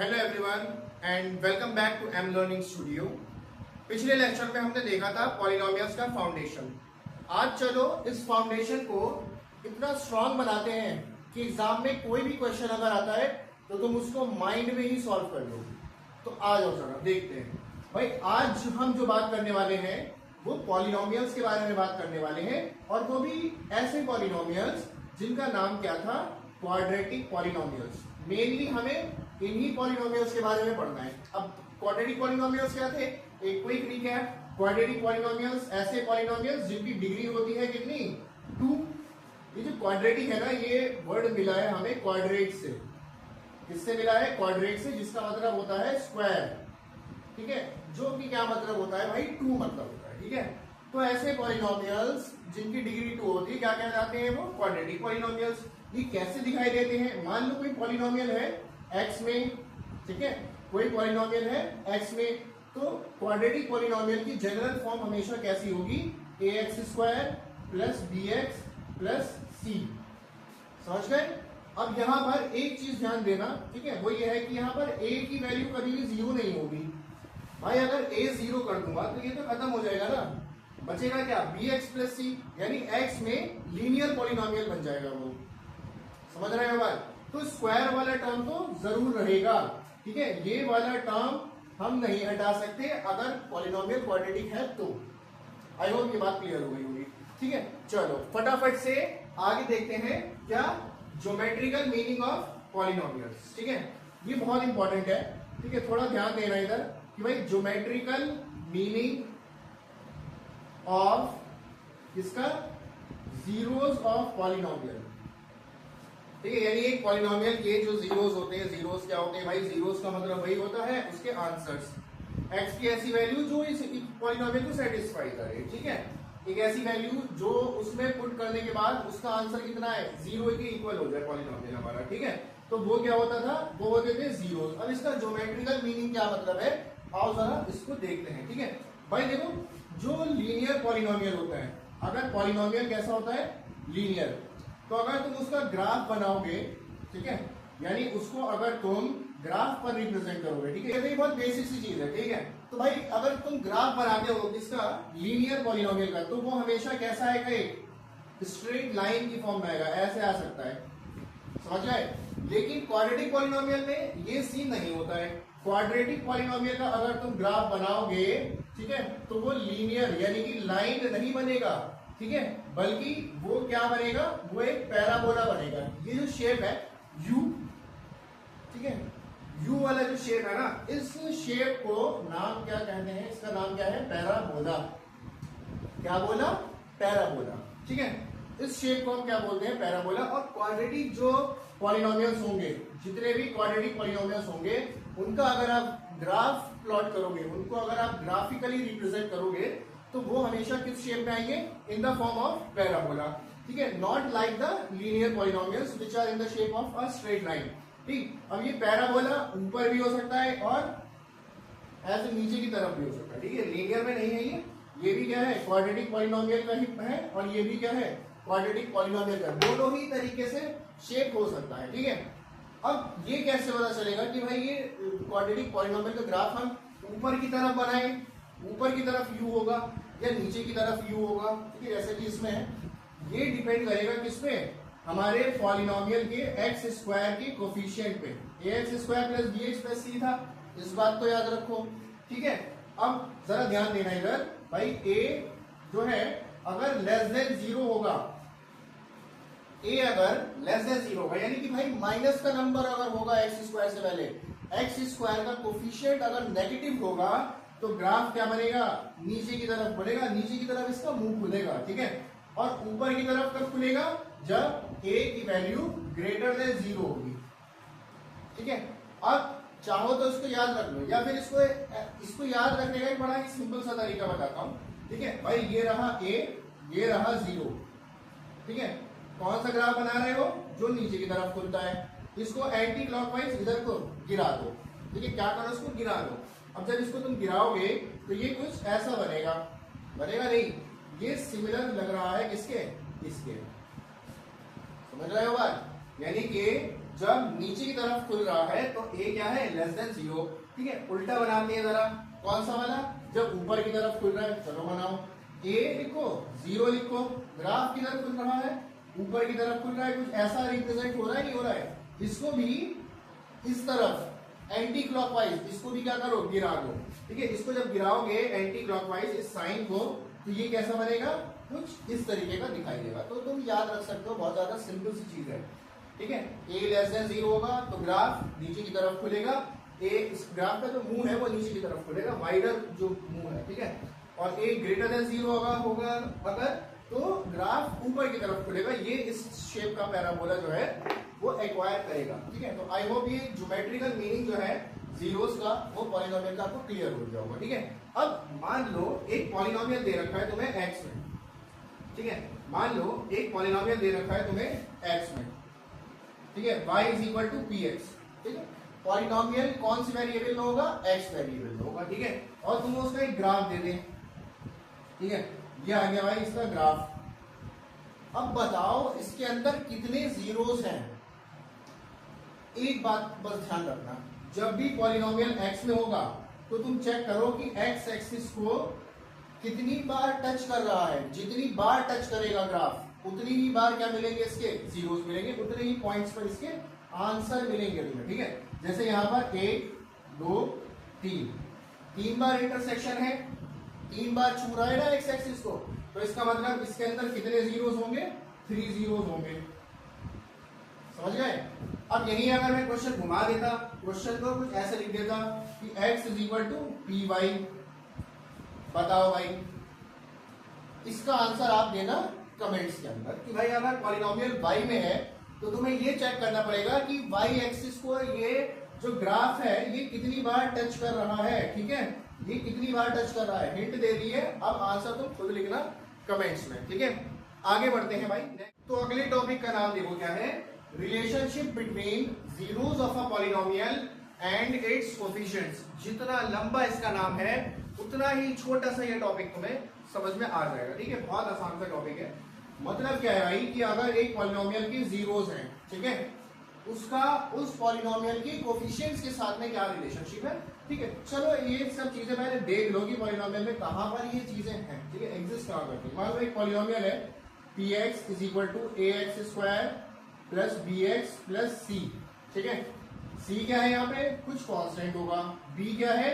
Hello everyone and welcome back to M learning studio. पिछले lecture में हमने देखा था पॉलिनोमियल्स का फाउंडेशन। आज चलो इस फाउंडेशन को इतना स्ट्रांग बनाते हैं कि एग्जाम में कोई भी क्वेश्चन अगर आता है तो तुम उसको माइंड में ही सॉल्व कर लो। तो आ जाओ चलो देखते हैं। भाई आज हम जो बात करने वाले हैं वो पॉलिनोमियल्स के बारे में बात करने वाले हैं, और वो भी ऐसे पॉलिनोमियल्स जिनका नाम क्या था, क्वाड्रेटिक पॉलिनोमियल्स। मेनली हमें इन्हीं पॉलिनोमियल्स के बारे में पढ़ना है। अब क्वाड्रेटिक पॉलिनोमियल्स क्या थे, एक क्विक रिकैप। क्वाड्रेटिक पॉलिनोमियल्स ऐसे पॉलिनोमियल्स जिनकी डिग्री होती है कितनी, 2। ये जो क्वाड्रेटिक है ना, ये वर्ड मिला है हमें क्वाड्रेट से। किससे मिला है? क्वाड्रेट से, जिसका मतलब होता है स्क्वायर। ठीक है, जो कि क्या मतलब होता है भाई, 2 मतलब होता है। ठीक है, तो ऐसे पॉलिनोमियल्स जिनकी डिग्री 2 होती है क्या कहलाते हैं? वो क्वाड्रेटिक पॉलिनोमियल्स। ये कैसे दिखाई देते हैं? मान लो कोई पॉलिनोमियल है x में, ठीक है, कोई पॉलिनोमियल है x में, तो क्वाड्रेटिक पॉलिनोमियल की जनरल फॉर्म हमेशा कैसी होगी? ax² plus bx plus c। समझ गए? अब यहां पर एक चीज ध्यान देना, ठीक है, वो ये है कि यहां पर a की वैल्यू कभी भी 0 नहीं होगी। भाई अगर a 0 कर दूंगा तो ये तो खत्म हो जाएगा ना, बचेगा क्या? bx प्लस c, यानी x में लीनियर पॉलिनोमियल बन जाएगा वो। समझ रहे हो बात? तो स्क्वायर वाला टर्म तो जरूर रहेगा। ठीक है, ये वाला टर्म हम नहीं हटा सकते अगर पॉलिनोमियल क्वाड्रेटिक है तो। आई होप ये बात क्लियर हो गई होगी। ठीक है, चलो फटाफट से आगे देखते हैं क्या, ज्योमेट्रिकल मीनिंग ऑफ पॉलिनोमियल्स। ठीक है, ये बहुत इंपॉर्टेंट है। ठीक है, थोड़ा ध्यान देना इधर कि भाई ज्योमेट्रिकल मीनिंग ऑफ इसका जीरोस ऑफ पॉलिनोमियल। ठीक है, यानी एक पॉलिनोमियल के जो जीरोस होते हैं, जीरोस क्या होते हैं भाई? जीरोस का मतलब वही होता है उसके आंसर्स। x की ऐसी वैल्यू जो इस पॉलिनोमियल को सेटिस्फाई करे। ठीक है, एक ऐसी वैल्यू जो उसमें पुट करने के बाद उसका आंसर कितना है, 0 के इक्वल हो जाए पॉलिनोमियल हमारा। ठीक है, तो वो क्या होता था? वो होते थे जीरोस। अब इसका ज्योमेट्रिकल मीनिंग क्या मतलब है, आओ जरा इसको देखते हैं। ठीक है भाई, देखो जो लीनियर पॉलिनोमियल होता है, अगर पॉलिनोमियल कैसा होता है? लीनियर। तो अगर तुम उसका ग्राफ बनाओगे, ठीक है, यानी उसको अगर तुम ग्राफ पर रिप्रेजेंट करोगे, ठीक है, ये बहुत बेसिक सी चीज है। ठीक है, तो भाई अगर तुम ग्राफ बनाते हो इसका लीनियर पॉलिनोमियल का, तो वो हमेशा कैसा आएगा? एक स्ट्रेट लाइन की फॉर्म में आएगा, ऐसे आ सकता है। समझ आए? लेकिन क्वाड्रेटिक पॉलिनोमियल में ये सीन नहीं होता है। क्वाड्रेटिक पॉलिनोमियल का अगर तुम ग्राफ बनाओगे, ठीक है, तो वो लीनियर यानी कि लाइन नहीं बनेगा, ठीक है, बल्कि वो क्या बनेगा? वो एक पैराबोला बनेगा। ये जो शेप है यू, ठीक है, यू वाला जो शेप है ना, इस शेप को नाम क्या कहते हैं? इसका नाम क्या है? पैराबोला। क्या बोला? पैराबोला। ठीक है, इस शेप को हम क्या बोलते हैं? पैराबोला। और क्वाड्रेटिक जो पॉलिनोमियल्स होंगे, जितने भी क्वाड्रेटिक पॉलिनोमियल्स होंगे, उनका अगर आप ग्राफ प्लॉट करोगे, उनको अगर आप ग्राफिकली रिप्रेजेंट करोगे, तो वो हमेशा किस शेप में आएंगे? In the form of parabola. ठीक है, not like the linear polynomials which are in the shape of a straight line. ठीक, अब ये पैराबोला ऊपर भी हो सकता है और ऐसे नीचे की तरफ भी हो सकता है। ठीक है, लीनियर में नहीं है ये भी क्या है? क्वाड्रेटिक पॉलिनोमियल का ही है, और ये भी क्या है? क्वाड्रेटिक पॉलिनोमियल का। दोनों ही तरीके से शेप हो सकता है। ठीक है, अब ये कैसे पता चलेगा कि भाई ये क्वाड्रेटिक पॉलिनोमियल का ग्राफ हम ऊपर की तरफ बनाए, ऊपर की तरफ u होगा या नीचे की तरफ u होगा? ठीक है, जैसे कि इसमें है, ये डिपेंड करेगा किसमें? हमारे पॉलिनोमियल के x² के कोफिशिएंट पे। ax² plus bx plus c था, इस बात को याद रखो। ठीक है, अब जरा ध्यान देना इधर भाई, a जो है अगर लेस देन 0 होगा, a अगर लेस देन 0 होगा, यानी कि भाई माइनस का नंबर अगर होगा x² से पहले, x² का कोफिशिएंट अगर नेगेटिव होगा, तो ग्राफ क्या बनेगा? नीचे की तरफ बढ़ेगा, नीचे की तरफ इसका मुंह खुलेगा। ठीक है, और ऊपर की तरफ कब खुलेगा? जब a की वैल्यू ग्रेटर देन 0 होगी। ठीक है, अब चाहो तो इसको याद रख लो, या फिर इसको याद रखने का एक बड़ा ही सिंपल सा तरीका बताता हूं। ठीक है भाई, ये रहा a, ये रहा 0। ठीक है, कौन सा ग्राफ बना रहे हो? जो नीचे की तरफ खुलता है। इसको एंटी क्लॉकवाइज इधर को गिरा दो। ठीक है, क्या करो? इसको गिरा दो। अब जब इसको तुम गिराओगे तो ये कुछ ऐसा बनेगा, बनेगा नहीं, ये सिमिलर लग रहा है किसके? इसके। समझ रहे हो बात? यानी कि जब नीचे की तरफ खुल रहा है तो a क्या है, लेस देन 0। ठीक है, उल्टा बनाते हैं जरा, कौन सा वाला, जब ऊपर की तरफ खुल रहा है, चलो बनाओ, a लिखो 0 लिखो, ग्राफ किधर खुल रहा है, ऊपर की तरफ खुल रहा है, कुछ ऐसा रिप्रेजेंट हो रहा है नहीं हो रहा है, इसको भी इस तरफ एंटी क्लॉकवाइज, इसको भी क्या करो, गिरा दो। ठीक है, इसको जब गिराओगे एंटी क्लॉकवाइज इस साइन को, तो ये कैसा बनेगा, कुछ इस तरीके का दिखाई देगा। तो तुम याद रख सकते हो, बहुत ज्यादा सिंपल सी चीज है। ठीक है, a लेस देन 0 होगा तो ग्राफ नीचे की तरफ खुलेगा, इस ग्राफ का जो मुंह है वो नीचे की तरफ खुलेगा, वाइडर जो मुंह है। ठीक है, और a ग्रेटर देन 0 होगा अगर, तो ग्राफ ऊपर की तरफ खुलेगा, ये इस शेप का पैराबोला जो है वो एक्वायर करेगा। ठीक है, तो आई होप ये ज्योमेट्रिकल मीनिंग जो है जीरोस का वो पॉलिनोमियल का आपको क्लियर हो गया होगा। ठीक है, अब मान लो एक पॉलिनोमियल दे रखा है तुम्हें x में। ठीक है, मान लो एक पॉलिनोमियल दे रखा है तुम्हें x में। ठीक है, y is equal to px। ठीक है, पॉलिनोमियल कौन सी वेरिएबल में होगा, x वेरिएबल में होगा। ठीक है, और तुम्हें उसका एक ग्राफ दे दें। ठीक है, ये आ गया भाई इसका ग्राफ। अब बताओ इसके अंदर कितने जीरोस हैं। एक बात बस ध्यान रखना, जब भी पॉलिनोमियल x में होगा तो तुम चेक करो कि x एक्सिस को कितनी बार टच कर रहा है। जितनी बार टच करेगा ग्राफ उतनी ही बार क्या मिलेंगे, इसके जीरोस मिलेंगे, उतने ही पॉइंट्स पर इसके आंसर मिलेंगे तुम्हें। ठीक है, जैसे यहां पर 1 2 3, 3 बार इंटरसेक्शन है, 3 बार छू रहा है ना x एक्सिस को, तो इसका मतलब इसके अंदर कितने जीरोस होंगे, 3 जीरोस होंगे। समझ गए। अब यही अगर मैं क्वेश्चन घुमा देता, क्वेश्चन को कुछ ऐसे लिख देता कि x is equal to P Y, बताओ भाई इसका आंसर आप देना कमेंट्स के अंदर कि भाई अगर पॉलिनोमियल y में है तो तुम्हें ये चेक करना पड़ेगा कि y एक्सिस को ये जो ग्राफ है ये कितनी बार टच कर रहा है। ठीक है, ये कितनी बार टच कर रहा है, हिंट दे दी है। अब आंसर तुम खुद लिखना कमेंट्स में। ठीक है, आगे बढ़ते हैं भाई। तो अगले टॉपिक का नाम देखो क्या है, relationship between zeros of a polynomial and it's coefficients. जितना लंबा इसका नाम है उतना ही छोटा सा ये टॉपिक तुम्हें समझ में आ जाएगा। ठीक है, बहुत आसान सा टॉपिक है। मतलब क्या है भाई कि अगर एक पॉलिनोमियल की जीरोस हैं, ठीक है, उसका उस पॉलिनोमियल की कोफिशिएंट्स के साथ में क्या रिलेशनशिप है। ठीक है, चलो ये सब चीजें पहले देख लो कि पॉलिनोमियल में कहां पर ये चीजें हैं। ठीक है, एग्जिस्ट कहां करती है। मान लो एक पॉलिनोमियल है px is equal to ax square plus bx plus c। ठीक है, c क्या है, यहाँ पे कुछ कांस्टेंट होगा, b क्या है,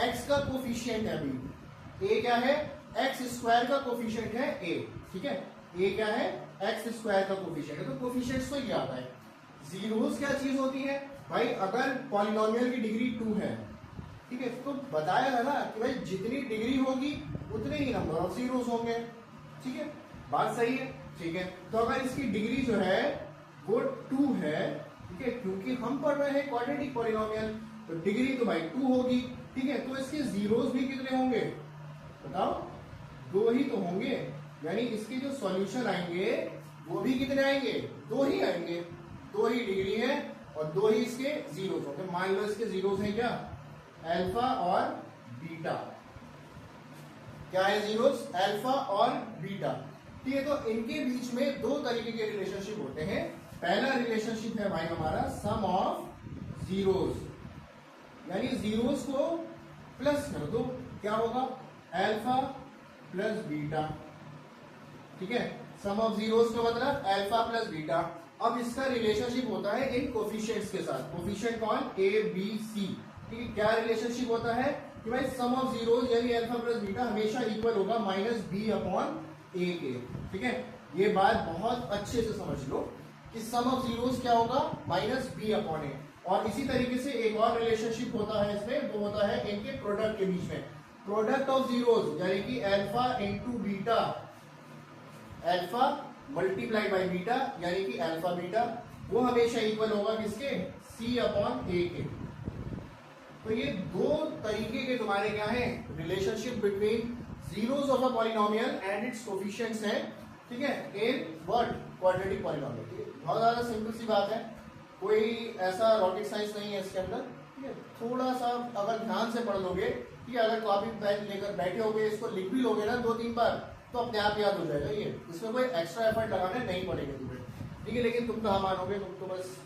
x का कोफिशिएंट है b, a क्या है, x स्क्वायर का कोफिशिएंट है a। ठीक है, a क्या है, x स्क्वायर का कोफिशिएंट है। तो कोफिशिएंट्स तो ये आता है। जीरोस क्या चीज होती है भाई, अगर पॉलिनोमियल की डिग्री 2 है, ठीक है, तो बताया था ना कि भाई जितनी डिग्री होगी उतने ही नंबर ऑफ जीरोस होंगे। ठीक है, बात सही है। ठीक है, तो अगर इसकी डिग्री जो है वो 2 है, ठीक है, क्योंकि हम पढ़ रहे हैं क्वाड्रेटिक पॉलिनोमियल, तो डिग्री तो भाई 2 होगी। ठीक है, तो इसके जीरोस भी कितने होंगे बताओ, 2 ही तो होंगे। यानी इसके जो सॉल्यूशन आएंगे वो भी कितने आएंगे, 2 ही आएंगे। 2 ही डिग्री है और 2 ही इसके जीरोस होंगे। मान लो इसके जीरोस हैं क्या, अल्फा और बीटा। क्या है जीरोस, अल्फा और बीटा। ठीक है, तो इनके बीच में 2 तरीके के रिलेशनशिप होते हैं। पहला रिलेशनशिप है भाई हमारा सम ऑफ जीरोस, यानी जीरोस को प्लस कर दो, क्या होगा, अल्फा प्लस बीटा। ठीक है, सम ऑफ जीरोस का मतलब अल्फा प्लस बीटा। अब इसका रिलेशनशिप होता है इन कोफिशिएंट्स के साथ। कोफिशिएंट कौन, ए बी सी। ठीक है, क्या रिलेशनशिप होता है कि भाई सम ऑफ जीरोस यानी अल्फा प्लस बीटा हमेशा इक्वल होगा माइनस बी अपॉन ए के। ठीक है, ये बात बहुत अच्छे से समझ लो कि सम ऑफ जीरोस क्या होगा, माइनस बी अपॉन ए। और इसी तरीके से एक और रिलेशनशिप होता है इसमें, वो होता है इनके प्रोडक्ट के बीच में। प्रोडक्ट ऑफ जीरोस यानी कि alpha into beta, alpha multiply by beta यानी कि अल्फा बीटा, वो हमेशा इक्वल होगा किसके, सी अपॉन ए के। तो ये 2 तरीके के तुम्हारे क्या है, relationship between zeros of a polynomial and it's coefficients है। ठीक है, इन व्हाट, क्वाड्रेटिक पॉलिनोमियल। बहुत ज्यादा सिंपल सी बात है, कोई ऐसा रॉकेट साइंस नहीं है इसके अंदर। ठीक है, थोड़ा सा अगर ध्यान से पढ़ लोगे, ठीक है, अगर कॉपी पेन लेकर बैठे होगे, इसको लिख भी लोगे ना 2-3 बार, तो अपने आप याद हो जाएगा। ये इसमें कोई एक्स्ट्रा एफर्ट लगाने नहीं पड़ेगा तुम्हें। ठीक है, लेकिन तुम कहाँ मानोगे, तुम तो बस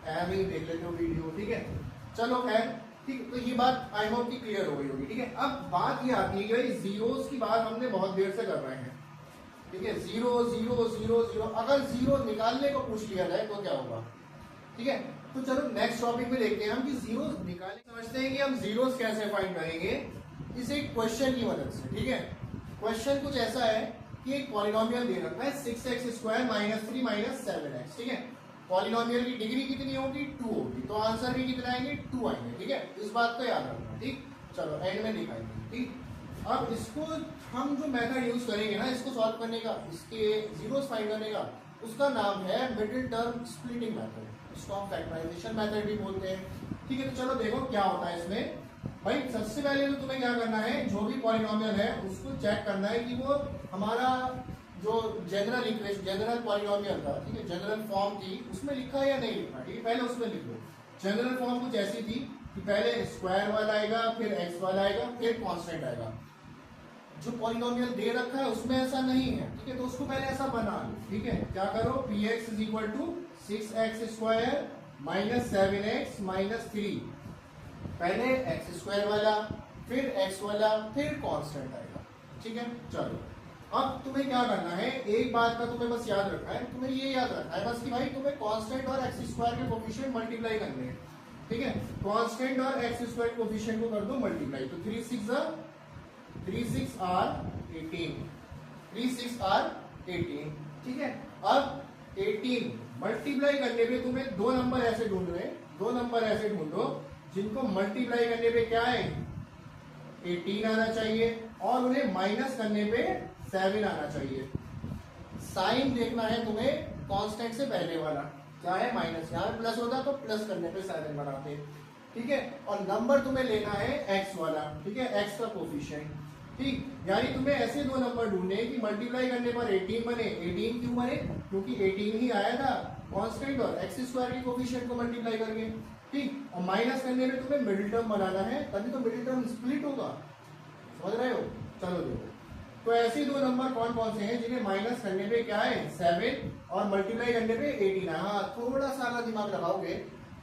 ऐसे ही देख लेते हो वीडियो, ठीक है। चलो खैर ठीक, तो ये बात आई होप की क्लियर हो गई होगी, ठीक है। अब बात ये आती है कि भाई जीरोस की बात हमने बहुत देर से कर रहे हैं, ठीक है। 0 0 0 0, अगर 0 निकालने को पूछ लिया जाए तो क्या होगा, ठीक है। तो चलो नेक्स्ट टॉपिक में देखते हैं हम कि जीरोस निकालने, समझते हैं कि हम जीरोस कैसे फाइंड करेंगे इस एक क्वेश्चन की मदद से, ठीक है। क्वेश्चन कुछ ऐसा है कि एक पॉलिनोमियल दे रखा है 6x² - 3 - 7x, ठीक है। पॉलिनोमियल की डिग्री कितनी होगी, 2 होगी, तो आंसर भी कितना आएंगे, 2 आएंगे, ठीक है। इस बात को याद रखना, ठीक। चलो एंड में दिखाएंगे, ठीक। अब इसको हम जो मेथड यूज करेंगे ना इसको सॉल्व करने का, इसके जीरोस फाइंड करने का, उसका नाम है मिडिल टर्म स्प्लिटिंग मेथड। इसको हम फैक्टराइजेशन मेथड भी बोलते हैं, ठीक है। तो चलो देखो क्या होता है इसमें। भाई सबसे पहले तो तुम्हें क्या करना है, जो भी पॉलिनोमियल है उसको चेक करना है कि वो हमारा जो जनरल इक्वेशन, जनरल पॉलिनोमियल था, ठीक है, जनरल फॉर्म थी उसमें लिखा है या नहीं लिखा, ठीक है। पहले उसमें लिख लो। जनरल फॉर्म कुछ ऐसी थी कि पहले स्क्वायर वाला आएगा, फिर एक्स वाला आएगा, फिर कांस्टेंट आएगा। जो पॉलिनोमियल दे रखा है उसमें ऐसा नहीं है, ठीक है, तो उसको पहले ऐसा बना लो, ठीक है। क्या करो, px = 6x² - 7x - 3, पहले x² वाला, फिर x वाला, फिर कांस्टेंट आएगा, ठीक है। चलो अब तुम्हें क्या करना है, एक बात का तुम्हें बस याद रखना है, तुम्हें ये याद रखना है बस कि भाई तुम्हें कांस्टेंट और x² के कोफिशिएंट मल्टीप्लाई करने हैं, ठीक है। कांस्टेंट और x² के कोफिशिएंट को कर दो मल्टीप्लाई, तो 3 6 are 18, 3 6 are 18, ठीक है। अब 18 मल्टीप्लाई करने पे तुम्हें दो नंबर ऐसे ढूंढो जिनको मल्टीप्लाई करने पे क्या है, 18 आना चाहिए, और उन्हें माइनस करने पे 7 आना चाहिए। साइन देखना है तुम्हें कांस्टेंट से पहले वाला, क्या है, माइनस, यहाँ पे प्लस होता तो प्लस करने पे 7 बनाते, ठीक है। और नंबर तुम्हें लेना है एक्स वाला, ठीक है, एक्स का कोफिशिएंट, ठीक। यानी तुम्हें ऐसे दो नंबर ढूंढने कि मल्टीप्लाई करने पर 18 बने। 18 क्यों बने, क्योंकि 18 ही आया था कांस्टेंट और x² के कोफिशिएंट को मल्टीप्लाई करके, ठीक। और माइनस करने में तुम्हें मिडिल टर्म बनाना है, तभी तो मिडिल टर्म स्प्लिट होगा, समझ रहे हो। चलो देखो, तो ऐसे दो नंबर कौन कौन से हैं जिन्हें माइनस करने पे क्या है, 7, और मल्टीप्लाई करने पे 18 है। हाँ, थोड़ा सा अगर दिमाग लगाओगे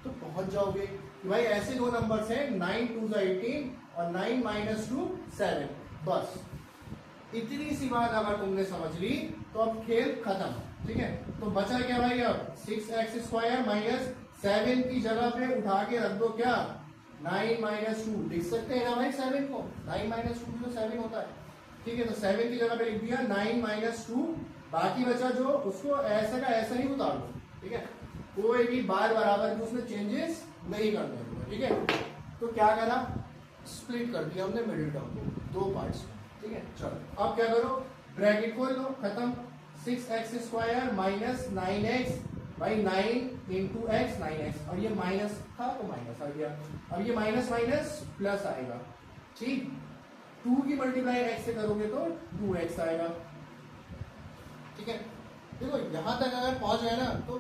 तो पहुंच जाओगे कि भाई ऐसे दो नंबर्स हैं 9 2 18 और 9 - 2 7। बस इतनी सी बात अगर तुमने समझ ली तो अब खेल खत्म, ठीक है। तो बचा क्या भाई, अब 6x² - 7 की जगह पे उठा के रख दो क्या, 9 - 2, लिख सकते हैं ना भाई 7 को, 9 - 2 तो 7 होता है, ठीक है। तो 7 की जगह पे लिख दिया 9 - 2, बाकी बचा जो उसको ऐसा का ऐसा ही उतार दो, ठीक है। कोई भी बार बराबर की उसमें चेंजेस नहीं करने, ठीक है। तो क्या करा, स्प्लिट कर दिया हमने मिडिल टर्म को दो पार्ट्स में, ठीक है। चलो अब क्या करो, ब्रैकेट खोल लो, खत्म। 6x² - 9x, भाई 9 × x 9x, और ये माइनस था तो माइनस आ गया, अब ये माइनस माइनस प्लस आएगा, ठीक। 2 की मल्टीप्लाई x से करोगे तो 2x आएगा, ठीक है। देखो यहां तक अगर पहुंच गए ना तो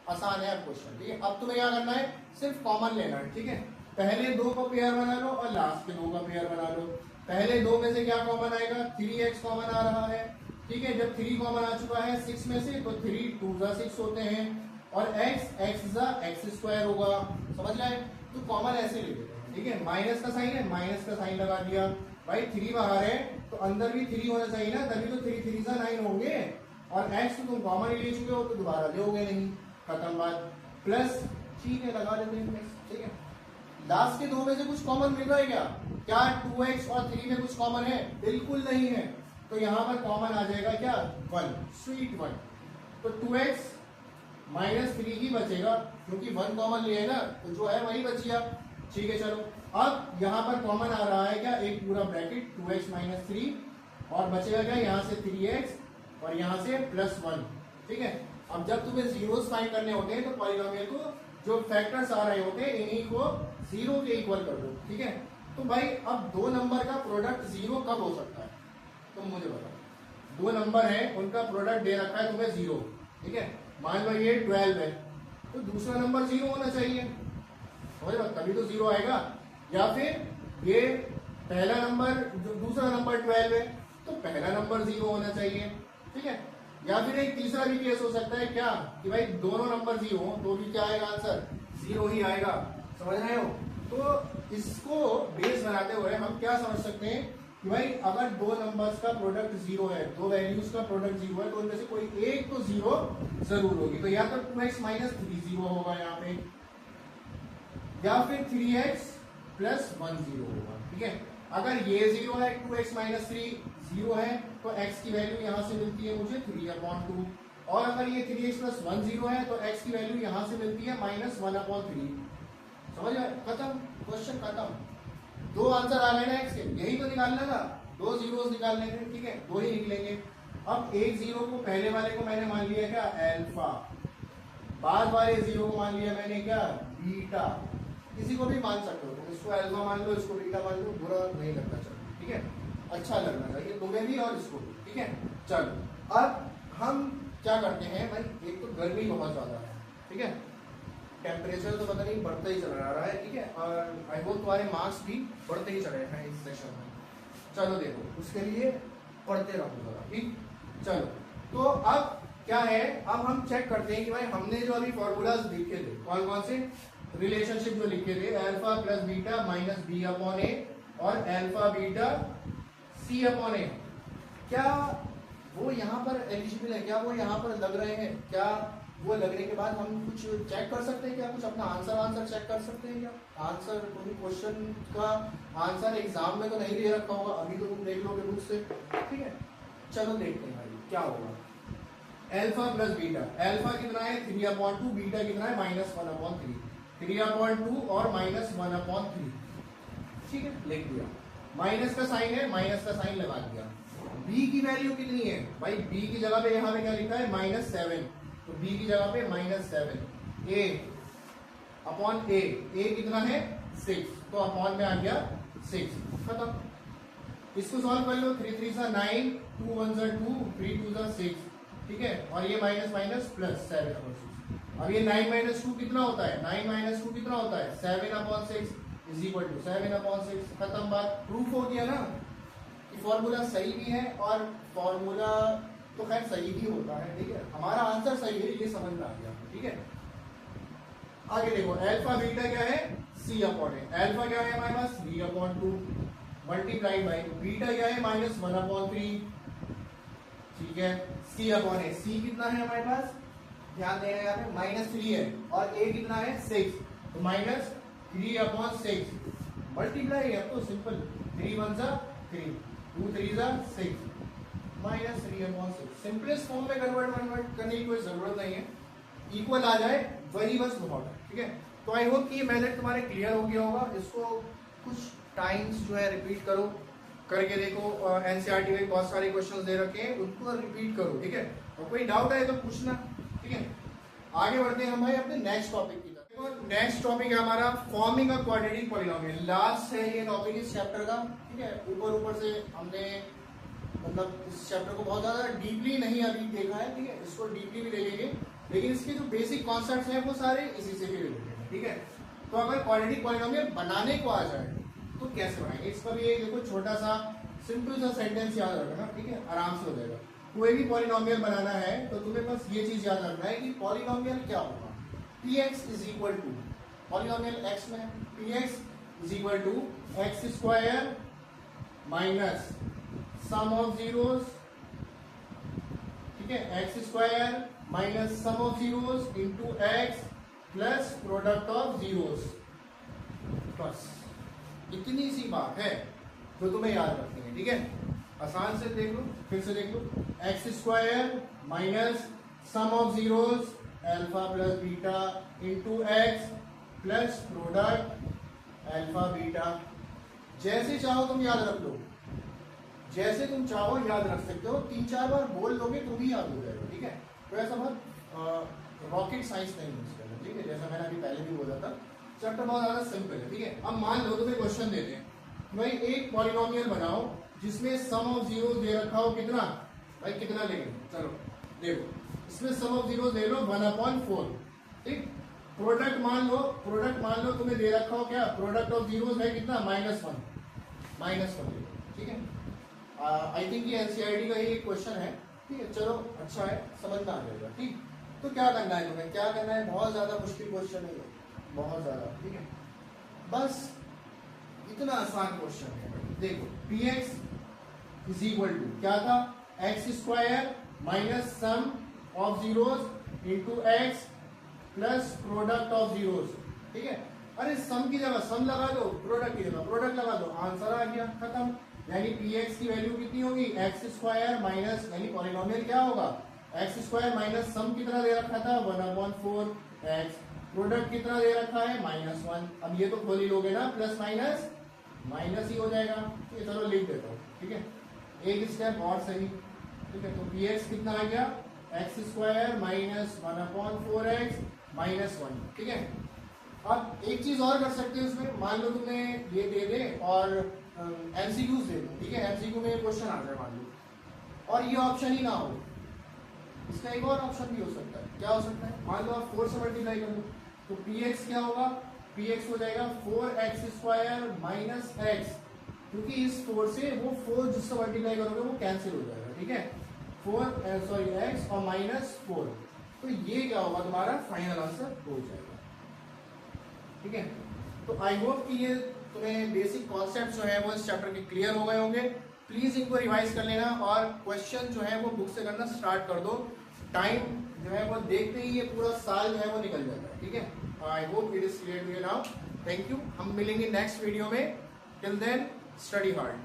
आसान है अब क्वेश्चन, ठीक है। अब तुम्हें क्या करना है, सिर्फ कॉमन लेना है, ठीक है। पहले दो का पेयर बना लो और लास्ट के दो का पेयर बना लो। पहले दो में से क्या कॉमन आएगा, 3x कॉमन आ रहा है, ठीक है। जब 3 कॉमन आ चुका है 6 में से, तो 3 2 6 होते हैं, और x² होगा, समझ लाए। तो कॉमन ऐसे ले लेते हैं, ठीक है। माइनस का साइन है, माइनस का साइन लगा दिया, भाई 3 बाहर है तो अंदर भी 3 होना चाहिए ना, तभी तो 3 3 9 होंगे, और x तो तुम कॉमन ही ले चुके हो तो दोबारा दोगे नहीं, खत्म बात। प्लस, ठीक है, लगा देते हैं, ठीक है। लास्ट के दो में से कुछ कॉमन मिल रहा है क्या 2x और 3 में कुछ कॉमन है, बिल्कुल नहीं है। तो यहां पर कॉमन आ जाएगा क्या, 1, स्वीट 1। तो 2x - 3 ही बचेगा, क्योंकि 1 कॉमन लिया है ना, तो जो है वही बच गया, ठीक है। चलो अब यहां पर कॉमन आ रहा है क्या, एक पूरा ब्रैकेट 2x - 3, और बचेगा क्या, यहाँ से 3x और यहाँ से +1, ठीक है। अब जब तुम्हें जीरोस फाइंड करने होते हैं तो पॉलिनोमियल को जो फैक्टर्स आ रहे होते हैं इन्हीं को 0 के इक्वल कर दो, ठीक है। तो भाई अब दो नंबर का प्रोडक्ट 0 कब हो सकता है, तुम मुझे बताओ। दो नंबर है उनका प्रोडक्ट दे रखा है तुम्हें 0, ठीक है। मान लो ये 12 है, तो दूसरा नंबर 0 होना चाहिए, तभी तो 0 आएगा। या फिर ये पहला नंबर, जो दूसरा नंबर 12 है, तो पहला नंबर 0 होना चाहिए, ठीक है। या फिर एक तीसरा भी केस हो सकता है क्या कि भाई दोनों नंबर जीरो हो तो भी क्या आएगा आंसर, जीरो ही आएगा। समझ रहे हो? तो इसको बेस बनाते हुए हम क्या समझ सकते हैं कि भाई अगर दो नंबर्स का प्रोडक्ट जीरो है, दो वैल्यूज का प्रोडक्ट जीरो है, तो उनमें से कोई एक तो जीरो जरूर होगी। तो या तो 2x माइनस 3 जीरो होगा यहाँ पे, या फिर 3x प्लस 1 जीरो होगा। ठीक है, अगर ये जीरो है, 2x माइनस 3 जीरो है, तो x की वैल्यू यहां से मिलती है मुझे 3/2, और अगर ये 3x प्लस 1 जीरो है तो x की वैल्यू यहां से मिलती है -1/3। समझ आए? खत्म, क्वेश्चन खत्म। दो आंसर आ गए ना x के, यही तो निकालना था, दो जीरोस निकालने थे। ठीक है, दो ही निकलेंगे। अब एक जीरो को, पहले वाले को मैंने मान लिया क्या, अल्फा, बाद वाले जीरो को मान लिया मैंने क्या, बीटा। किसी को भी मान सकते हो, तुम इसको अल्फा मान लो, इसको बीटा मान लो, बुरा नहीं लगना चाहिए। ठीक है, अच्छा लगना चाहिए तुम्हें भी और इसको भी। ठीक है, चलो अब हम क्या करते हैं भाई, एक तो गर्मी बहुत ज्यादा है, ठीक है, टेम्परेचर तो पता नहीं बढ़ता ही चला रहा है। ठीक है, और आई होप तुम्हारे मार्क्स भी बढ़ते ही चले हैं इस सेशन में। चलो देखो, उसके लिए पढ़ते रहो जरा। ठीक, चलो तो अब क्या है, अब हम चेक करते हैं कि भाई हमने जो अभी फॉर्मूलाज लिखे थे, कौन कौन से रिलेशनशिप जो लिखे थे, alpha plus beta minus b/a और अल्फा बीटा c/a, क्या वो यहाँ पर एलिजिबल है, क्या वो यहाँ पर लग रहे हैं, क्या वो लगने के बाद हम कुछ चेक कर सकते हैं, क्या कुछ अपना आंसर चेक कर सकते हैं क्या? आंसर, कोई क्वेश्चन का आंसर एग्जाम में तो नहीं दे रखा होगा, अभी तो तुम देख लोगे बुक से। ठीक है, चलो देखते हैं भाई क्या होगा। अल्फा प्लस बीटा, अल्फा कितना है 3/2, बीटा कितना है -1/3, 3/2 और -1/3। ठीक है, लिख दिया। माइनस का साइन है, माइनस का साइन लगा दिया। b की वैल्यू कितनी है भाई, b की जगह पे यहाँ पे क्या लिखा है -7, तो b की जगह पे -7, a कितना है 6, तो अपॉन में आ गया 6, खत्म। इसको सॉल्व कर लो, 3 3 9, 2 1 2, 3 2 6। ठीक है, और ये माइनस माइनस प्लस 7/6। अब ये 9 - 2 कितना होता है, 9 - 2 कितना होता है 7/6 इज इक्वल टू 7/6। खत्म बात, प्रूफ हो गया ना कि फॉर्मूला सही भी है और फॉर्मूला तो खैर सही भी होता है। ठीक है, हमारा आंसर सही है, ये समझ में आ गया। ठीक है, आगे देखो, अल्फा बीटा क्या है c/a, अल्फा क्या है हमारे पास 3/2 मल्टीप्लाइड बाई बीटा क्या है -1/3। ठीक है, c/a, c कितना है हमारे पास, ध्यान देना यहाँ पे -3 है, और a कितना है 6, तो -3/6 मल्टीप्लाई, अब तो सिंपल, 3 1 3, 2 3 6, -3/6। सिंपलेस्ट फॉर्म में कन्वर्ट करने की कोई जरूरत नहीं है, इक्वल आ जाए वही बस बहुत है। ठीक है, तो आई होप कि ये मेथड तुम्हारे क्लियर हो गया होगा। इसको कुछ टाइम्स जो है रिपीट करो, करके देखो। एनसीईआरटी में बहुत सारे क्वेश्चंस दे रखे हैं, उनको रिपीट करो। ठीक है, और कोई डाउट है तो पूछना। ठीक है, आगे बढ़ते हैं हम भाई अपने नेक्स्ट टॉपिक की तरफ। नेक्स्ट टॉपिक है हमारा forming a quadratic polynomial. Last है ये टॉपिक इस चैप्टर का। ठीक है, ऊपर से हमने मतलब इस चैप्टर को बहुत ज्यादा डीपली नहीं अभी देखा है। ठीक है, इसको डीपली भी देखेंगे, लेकिन इसके जो बेसिक कॉन्सेप्ट्स हैं वो सारे इसी से भी रिलेटेड हैं। ठीक है, तो अगर क्वाड्रेटिक पॉलिनोमियल बनाने को आ जाए तो कैसे बनाएंगे, इसका भी एक देखो छोटा सा सिंपल सा सेंटेंस याद रखना। ठीक है, आराम से हो जाएगा। कोई भी पॉलिनोमियल बनाना है तो तुम्हें बस ये चीज याद रखना है कि पॉलिनोमियल क्या होगा। px is equal to, polynomial x में px is equal to X square minus sum of zeros. ठीक है, X square minus sum of zeros into x plus product of zeros. बस इतनी सी बात है जो तुम्हें याद रखनी है। ठीक है, आसान से देख लो, फिर से देख लो, x square minus sum of zeros alpha plus beta into x plus product alpha beta. जैसे चाहो तुम याद रख लो, जैसे तुम चाहो याद रख सकते हो, 3-4 बार बोल लोगे तो भी याद हो जाएगा। ठीक है, तो ऐसा बहुत रॉकेट साइंस नहीं यूज करना। ठीक है, जैसा मैंने अभी पहले भी बोला था, चैप्टर बहुत ज्यादा सिंपल है। ठीक है, अब मान लो तुम्हें क्वेश्चन देते हैं भाई एक पॉलिनोमियल बनाओ जिसमें सम ऑफ जीरोस दे रखा हो, कितना भाई, कितना लेंगे, चलो देखो, इसमें सम ऑफ जीरोस ले लो 1/4। ठीक, प्रोडक्ट मान लो तुम्हें दे रखा हो क्या, प्रोडक्ट ऑफ जीरोस है कितना -1 ले लो। ठीक है, आई थिंक ये एनसीईआरटी का ही एक क्वेश्चन है, ठीक है, चलो अच्छा है, समझना आ जाएगा। ठीक, तो क्या करना है तुम्हें, क्या करना है, बहुत ज्यादा मुश्किल क्वेश्चन है ये, बहुत ज्यादा। ठीक है, बस इतना आसान क्वेश्चन है। देखो px इज इक्वल टू क्या था, x square minus sum of zeros into x plus product of zeros. ठीक है, अरे सम की जगह सम लगा दो, प्रोडक्ट की जगह प्रोडक्ट लगा दो, आंसर आ गया, खत्म। यानी px की वैल्यू कितनी होगी, एक्स स्क्वायर माइनस, यानी पॉलिनोमियल क्या होगा, एक्स स्क्वायर माइनस सम कितना दे रखा था 1/4 एक्स, प्रोडक्ट कितना दे रखा है -1। अब ये तो खोल ही लोगे ना, प्लस माइनस माइनस ही हो जाएगा। ठीक है, चलो लिख देता हूँ। ठीक है, एक स्टेप और सही। ठीक है, तो px कितना आ गया, एक्स स्क्वायर माइनस 1/4 एक्स -1। ठीक है, अब एक चीज और कर सकते हो इसमें, मान लो तुम्हें ये दे दे और एमसीक्यूज दे दो। ठीक है, एमसीक्यू में क्वेश्चन आ जाए मान लो, और ये ऑप्शन ही ना हो, इसका एक और ऑप्शन भी हो सकता है। क्या हो सकता है, मान लो आप 4 से मल्टीप्लाई कर दो, तो px क्या होगा, px हो जाएगा 4x स्क्वायर माइनस एक्स, क्योंकि इस 4 से वो 4 जिससे मल्टीप्लाई करोगे वो कैंसिल हो जाएगा। ठीक है, 4 एक्स और -4, तो ये क्या होगा, तुम्हारा फाइनल आंसर हो जाएगा। ठीक है, तो आई होप कि ये तुम्हें बेसिक कॉन्सेप्ट जो है वो इस चैप्टर के क्लियर हो गए होंगे। प्लीज इनको रिवाइज कर लेना और क्वेश्चन जो है वो बुक से करना स्टार्ट कर दो। टाइम जो है वो देखते ही ये पूरा साल जो है वो निकल जाता है। ठीक है, I hope it is clear to you now. Thank you, हम मिलेंगे नेक्स्ट वीडियो में। Till then study hard.